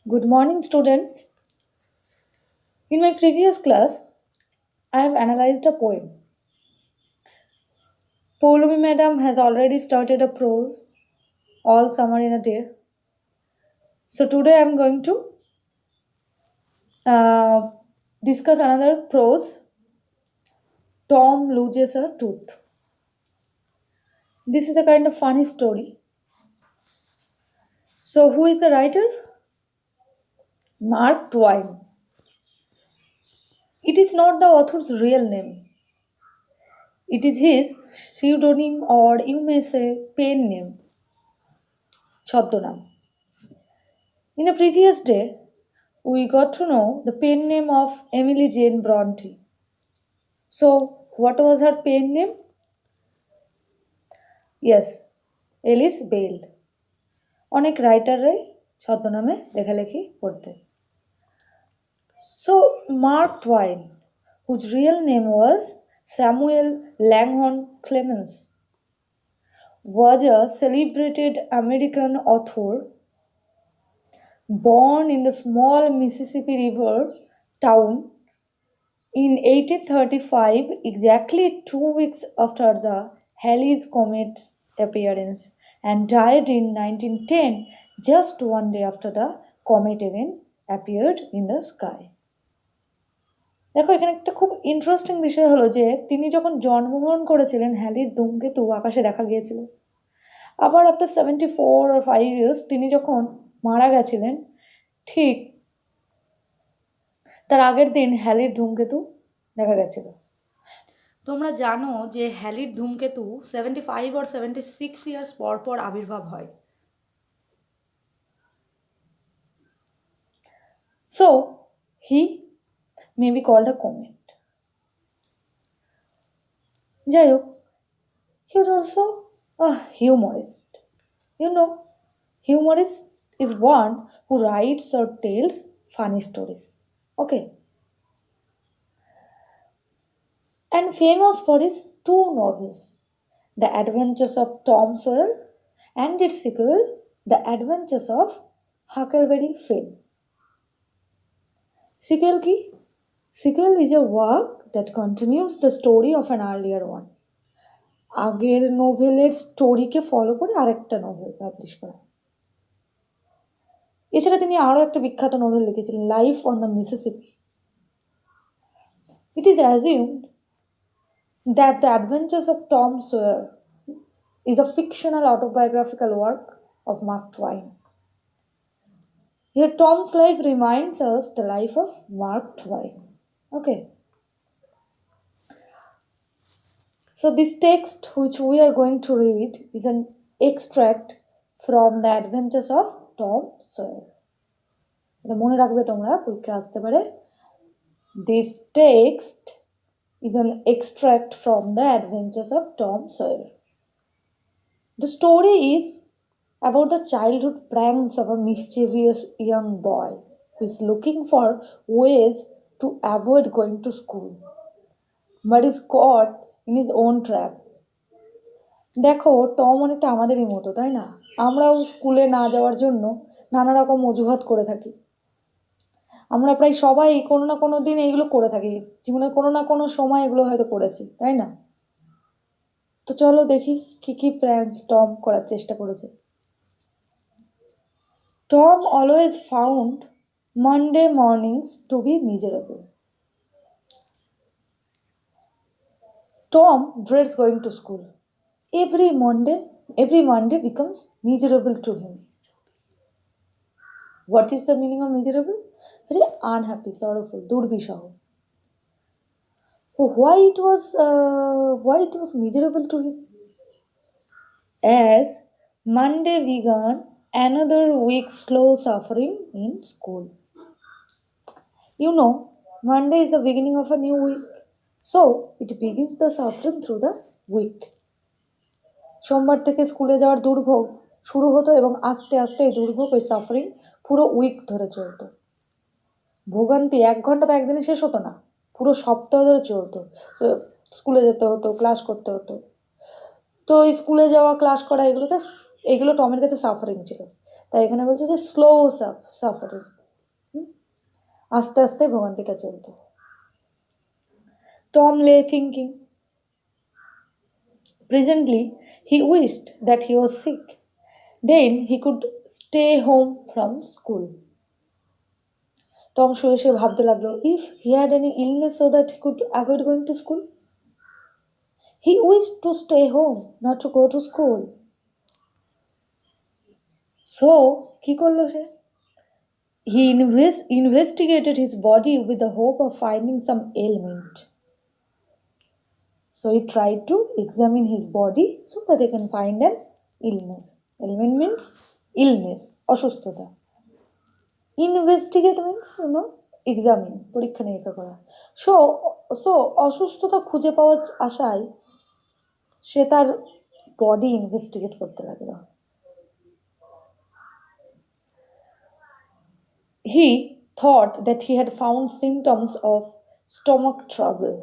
Good morning, students. In my previous class, I have analyzed a poem. Polomi madam has already started a prose, all summer in a day. So today I am going to uh, discuss another prose, Tom Loses a Tooth. This is a kind of funny story. So, who is the writer? Mark Twain. It is not the author's real name, it is his pseudonym, or you may say pen name, ছদ্মনাম. In the previous day, we got to know the pen name of Emily Jane Bronte. So, what was her pen name? Yes, Alice Bale. অনেক রাইটাররাই ছদ্মনামে লেখালেখি করতেন. So, Mark Twain, whose real name was Samuel Langhorne Clemens, was a celebrated American author born in the small Mississippi River town in 1835, exactly 2 weeks after the Halley's Comet's appearance, and died in 1910, just one day after the comet again appeared in the sky. দেখো এখানে একটা খুব interesting বিষয় হলো যে তিনি যখন জন্মগ্রহণ করেছিলেন হ্যালির ধূমকেতু আকাশে দেখা গিয়েছিল, আবার আফটার 74 or 5 years তিনি যখন মারা গেছিলেন ঠিক তার আগের দিন হ্যালির ধূমকেতু দেখা গেছিল. তোমরা জানো যে হ্যালির ধূমকেতু 75 or 76 years পর পর আবির্ভাব হয়. So, he may be called a comet. যাই হোক, he was also a humorist. You know, humorist is one who writes or tells funny stories. Okay. And famous for his two novels, The Adventures of Tom Sawyer and its sequel, The Adventures of Huckleberry Finn. Sequel ki? Sequel is a work that continues the story of an earlier one. আগের নোভেলের স্টোরিকে follow করে আরেকটা novel publish করা. এছাড়া তিনি আরও একটা বিখ্যাত novel লিখেছিলেন, life on the Mississippi. It is assumed that The Adventures of Tom Sawyer is a fictional autobiographical work of Mark Twain. Here, Tom's life reminds us the life of Mark Twain. Okay. So, this text which we are going to read is an extract from The Adventures of Tom Sawyer. মনে রাখবে তোমরা, পরীক্ষা আসতে পারে. This text is an extract from The Adventures of Tom Sawyer. The story is about the childhood pranks of a mischievous young boy who is looking for ways to avoid going to school, but is caught in his own trap. দেখো, Tom অনেকটা আমাদেরই মতো, তাই না? আমরাও স্কুলে না যাওয়ার জন্য নানা রকম অজুহাত করে থাকি. আমরা প্রায় সবাই কোনো না কোনো দিন এইগুলো করে থাকি, জীবনে কোনো না কোনো সময় এগুলো হয়তো করেছি, তাই না? তো চলো দেখি কি কি প্র্যাঙ্কস টম করার চেষ্টা করেছে. Tom always found Monday mornings to be miserable. Tom dreads going to school. Every Monday becomes miserable to him. What is the meaning of miserable? Very unhappy, sorrowful, durbishaho. Why it was miserable to him? As Monday began another week's slow suffering in school. You know, Monday is the beginning of a new week. So, it begins the suffering through the week. সোমবার থেকে স্কুলে যাওয়ার দুর্ভোগ শুরু হতো এবং আস্তে আস্তে এই দুর্ভোগ, ওই সাফারিং পুরো উইক ধরে চলতো. ভোগান্তি 1 ঘন্টা বা একদিনে শেষ হতো না, পুরো সপ্তাহ ধরে চলতো. স্কুলে যেতে হতো, ক্লাস করতে হতো. তো এই স্কুলে যাওয়া, ক্লাস করা, এগুলো টমের কাছে সাফারিং ছিল. তাই এখানে বলছে যে স্লো সাফারিং. আস্তে আস্তে ভোগান্তিটা চলতো। Tom lay thinking. Presently, he wished that he was sick. Then he could stay home from school. Tom শুয়ে শুয়ে ভাবতে লাগলো, if he had any illness so that he could avoid going to school. He wished to stay home, not to go to school. So, কি করলো সে? He investigated his body with the hope of finding some ailment. So he tried to examine his body so that he can find an illness. Ailment means illness, অসুস্থতা. Investigate means, examine, পরীক্ষা নিরীক্ষা করা। So অসুস্থতা খুঁজে পাওয়ার আশায় সে তার body investigate করতে লাগলো। He thought that he had found symptoms of stomach trouble.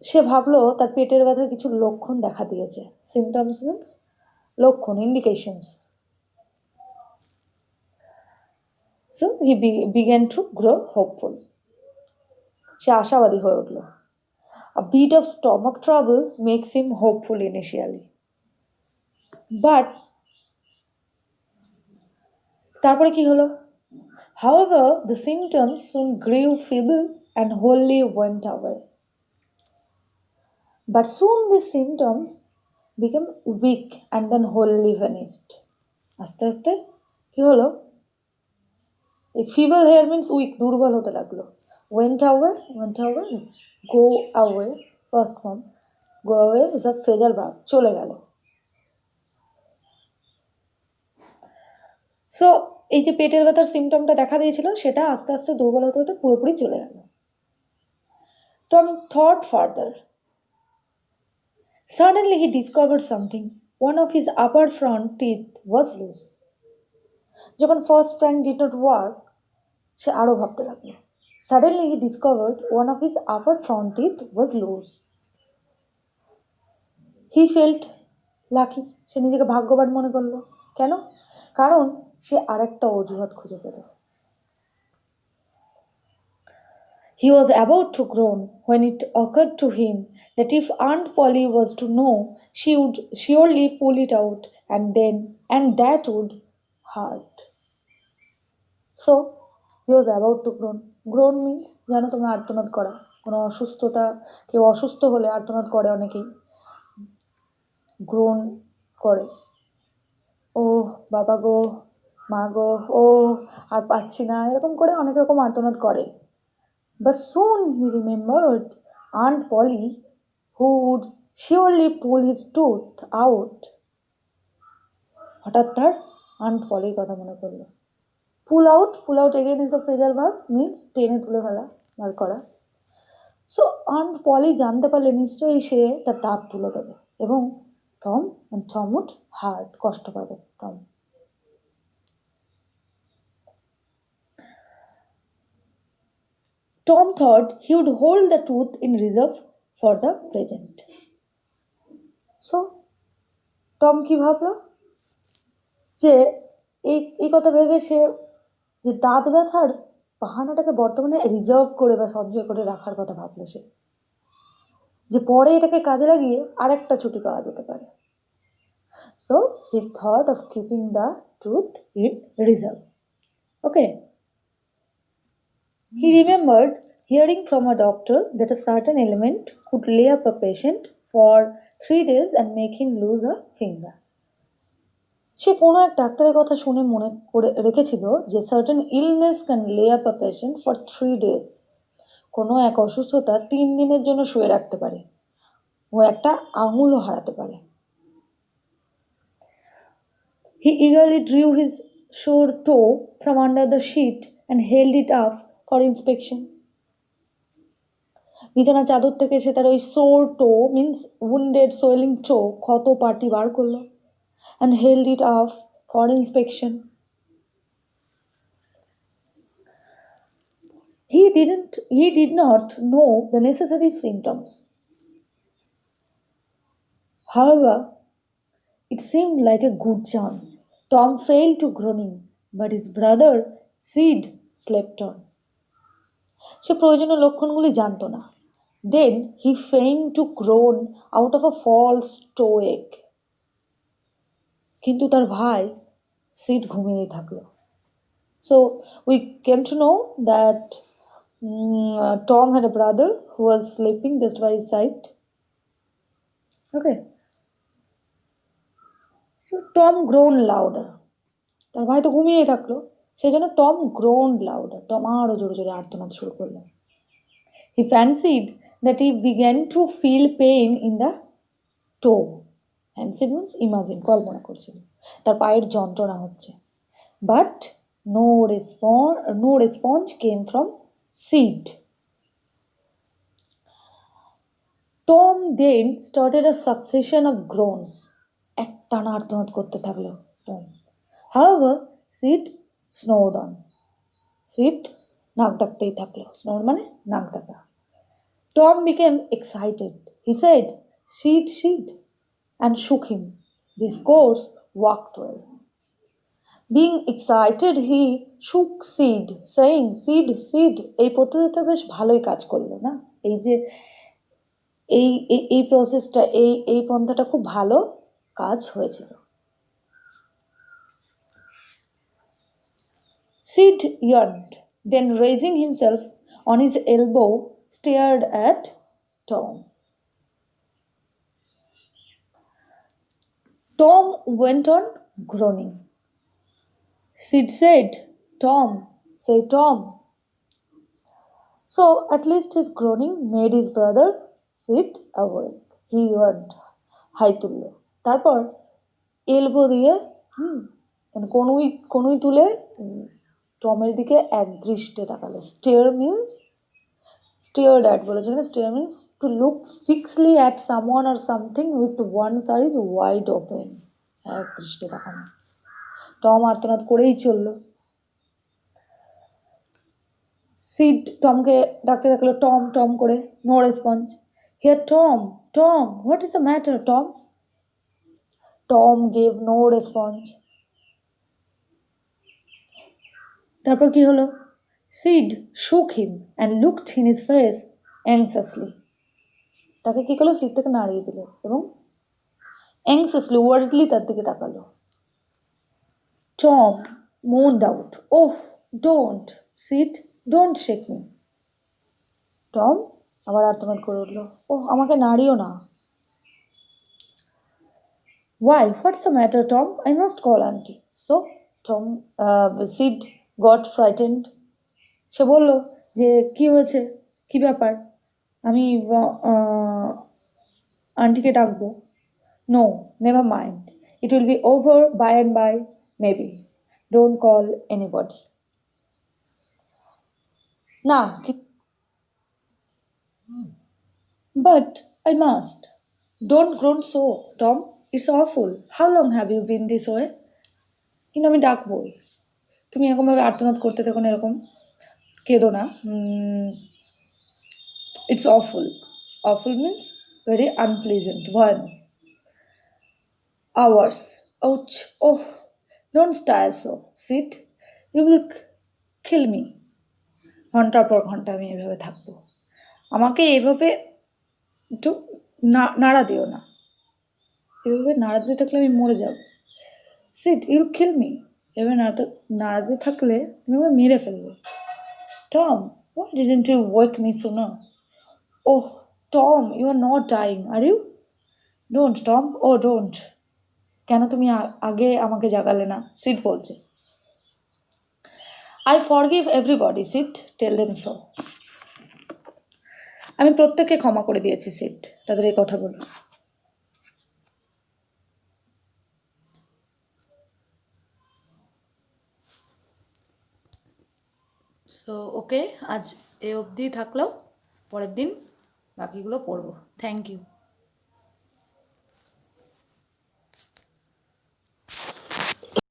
সে ভাবলো তার পেটের ব্যথার কিছু লক্ষণ দেখা দিয়েছে। সিমটমস মিন্স লক্ষণ, indications. So he began to grow hopeful. সে আশাবাদী হয়ে উঠল। A bit of stomach trouble makes him hopeful initially. But তারপরে কি হলো? However, the symptoms soon grew feeble and wholly went away. But soon these symptoms became weak and then wholly vanished. আস্তে আস্তে কি হলো? এই feeble here means weak, দুর্বল হতে লাগলো। Went away, go away, first form. Go away is a phrasal verb, চলে গেল। সো এই যে পেটের ব্যথার সিমটমটা দেখা দিয়েছিল সেটা আস্তে আস্তে দুর্বল হতে হতে পুরোপুরি চলে গেল। Tom thought further. Suddenly he discovered something. One of his upper front teeth was loose. যখন first plan did not work, সে আরো ভাবতে লাগলো। Suddenly he discovered one of his upper front teeth was loose. He felt lucky. সে নিজেকে ভাগ্যবান মনে করলো। কেন? কারণ সে আরেকটা অজুহাত খুঁজে পেল। He was about to groan when it occurred to him that if Aunt Polly was to know, she would surely pull it out and that would hurt. So, he was about to groan. Groan means, জানো তোমরা আর্তনাদ করা। কোনো অসুস্থতা, কেউ অসুস্থ হলে আর্তনাদ করে অনেকেই। গ্রোন করে, ও বাবা গো, মা গো, ও আর পাচ্ছি না, এরকম করে অনেক রকম আর্তনাদ করে। But soon he remembered Aunt Polly, who would surely pull his tooth out. হঠাৎ তার আন্ট পলির কথা মনে পড়লো। পুল out again is a phrasal verb, means টেনে তুলে ফেলা, বার করা। সো আন্ট পলি জানতে পারলে নিশ্চয়ই সে তার দাঁত তুলে দেবে এবং টম would hurt, কষ্ট পাবে Tom. Tom thought he would hold the tooth in reserve for the present. So, Tom কি ভাবলো? যে এই কথা ভেবে সে যে দাঁত ব্যথার বাহানাটাকে বর্তমানে রিজার্ভ করে বা সঞ্চয় করে রাখার কথা ভাবলো সে, যে পরে এটাকে কাজে লাগিয়ে আরেকটা ছুটি পাওয়া যেতে পারে। So he thought of keeping the tooth in reserve. Okay. He remembered hearing from a doctor that a certain ailment could lay up a patient for 3 days and make him lose a finger. সে কোনো এক ডাক্তারের কথা শুনে মনে করে রেখেছিল যে certain illness can লে up a patient for 3 days, কোনো এক অসুস্থতা 3 দিনের জন্য শুয়ে রাখতে পারে, ও একটা আঙুলও হারাতে পারে। He eagerly drew his sore toe from under the sheet and held it up for inspection. বিছানা চাদর থেকে সে তার ওই সোর টো মিন্স উন্ডেড সোয়েলিং টো, ক্ষত পাটি বার করলো and held it up for inspection. He did not know the necessary symptoms. However, it seemed like a good chance. Tom fell to groaning, but his brother Sid slept on. সে প্রয়োজনীয় লক্ষণগুলি জানত না। Then he feigned to groan out of a false stoic. কিন্তু তার ভাই seed ঘুমিয়ে থাকলো। So we came to know that Tom had a brother who was sleeping just by his side. Okay. So Tom groaned louder. তার ভাই তো ঘুমিয়েই থাকলো, সেই জন্য টম groaned louder. টম আরও জোরে জোরে আর্তনাদ শুরু করলো। He fancied that he began to feel pain in the toe. Fancied means imagine, কল্পনা করছিল তার পায়ের যন্ত্রণা হচ্ছে। But no response came from Sid. Tom then started a succession of groans. একটানা আর্তনাদ করতে থাকলো Tom. However, Sid snored on. Sid নাক ডাকতেই থাকলো। Snore মানে নাক ডাকা। Tom became excited. He said, "Sid, Sid," and shook him. This course worked well. Being excited, he shook Sid, saying, "Sid, Sid." এই পদ্ধতিটা বেশ ভালোই কাজ করলো না? এই যে এই প্রসেসটা, এই পন্থাটা খুব ভালো কাজ হয়েছিল। Sid yawned, then raising himself on his elbow, stared at Tom. Tom went on groaning. Sid said, "Tom, say Tom." So at least his groaning made his brother Sid awake. He yawned. হাই তুলল, তারপর elbow দিয়ে কনুই তুলে টমের দিকে এক দৃষ্টে তাকালো। Stared at বলেছে এখানে। Stare means to look fixedly at someone or something with one eyes wide open. এক দৃষ্টে তাকানো। টম আর্তনাদ করেই চলল। সিড টমকে ডাকতে থাকলো, টম টম করে। No response. Here Tom, Tom, what is the matter Tom? Tom gave no response. তারপর কি হলো? Sid shook him and looked in his face anxiously. তাকে কি করলো? সিট থেকে নাড়িয়ে দিল এবং anxiously, worriedly তার দিকে তাকালো। Tom moaned out, "Oh, don't, Sid, don't shake me." Tom আবার আর্তনাদ করে উঠল, "ওহ, আমাকে নাড়িও না." Why, what's the matter, Tom? I must call auntie. So Sid got frightened. সে বলল যে কি হয়েছে, কি ব্যাপার, আমি আন্টিকে ডাকবো? No, never mind. It will be over by and by, maybe. Don't call anybody. না, but I must. Don't groan so, Tom. It's awful. How long have you been this way? কিন্তু আমি ডাকবই। তুমি এরকমভাবে আর্তনাদ করতে থাকো না, এরকম কেঁদো না। It's awful. Awful means very unpleasant, ভয়ানক। Hours. Ouch. Oh, don't stare so. Sit. You will kill me. ঘন্টার পর ঘন্টা আমি এভাবে থাকবো। আমাকে এভাবে একটু নাড়া দিও না। এভাবে নাড়া দিতে থাকলে আমি মরে যাব। Sid, you kill me. এভাবে নাড়া দিতে থাকলে তুমি আমাকে মেরে ফেলবে। Tom, why didn't you wake me sooner? Oh, Tom, you are not dying, are you? Don't, Tom. Oh, don't. কেন তুমি আগে আমাকে জাগালে না? সিট বলছে। I forgive everybody, Sid. Tell them so. আমি প্রত্যেককে ক্ষমা করে দিয়েছি, সিট। তাদের এই কথা বলো। সো ওকে, আজ এ অবধি থাকলেও পরের দিন বাকিগুলো পড়বো। Thank you.